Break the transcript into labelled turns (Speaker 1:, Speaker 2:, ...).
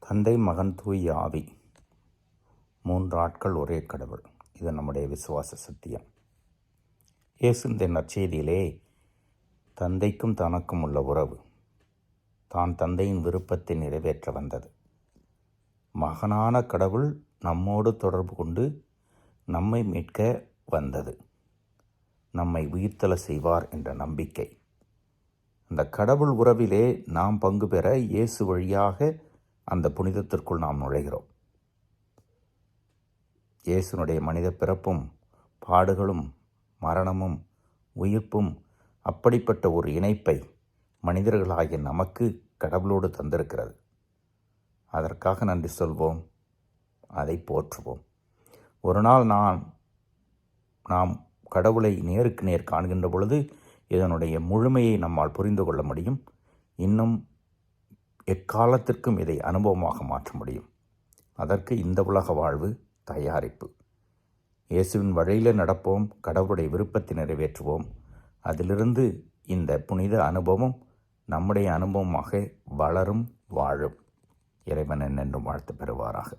Speaker 1: தந்தை, மகன், தூய ஆவி, 3 ஆட்கள் ஒரே கடவுள். இது நம்முடைய விசுவாச சத்தியம். இயேசு இந்த நற்செய்தியிலே தந்தைக்கும் தனக்கும் உள்ள உறவு, தான் தந்தையின் விருப்பத்தை நிறைவேற்ற வந்தது. மகனான கடவுள் நம்மோடு தொடர்பு கொண்டு நம்மை மீட்க வந்தது, நம்மை உயிர்த்தெழ செய்வார் என்ற நம்பிக்கை. அந்த கடவுள் உறவிலே நாம் பங்கு பெற இயேசு வழியாக அந்த புனிதத்திற்குள் நாம் நுழைகிறோம். இயேசுனுடைய மனித பிறப்பும் பாடுகளும் மரணமும் உயிர்ப்பும் அப்படிப்பட்ட ஒரு இணைப்பை மனிதர்களாகிய நமக்கு கடவுளோடு தந்திருக்கிறது. அதற்காக நன்றி சொல்வோம், அதை போற்றுவோம். ஒரு நாள் நாம் கடவுளை நேருக்கு நேர் காண்கின்ற பொழுது இதனுடைய முழுமையை நம்மால் புரிந்து கொள்ள முடியும். இன்னும் எக்காலத்திற்கும் இதை அனுபவமாக மாற்ற முடியும். அதற்கு இந்த உலக வாழ்வு தயாரிப்பு. இயேசுவின் வழியில் நடப்போம், கடவுளுடைய விருப்பத்தை நிறைவேற்றுவோம். அதிலிருந்து இந்த புனித அனுபவம் நம்முடைய அனுபவமாக வளரும், வாழும். இறைவன் என்றும் வாழ்த்து பெறுவாராக.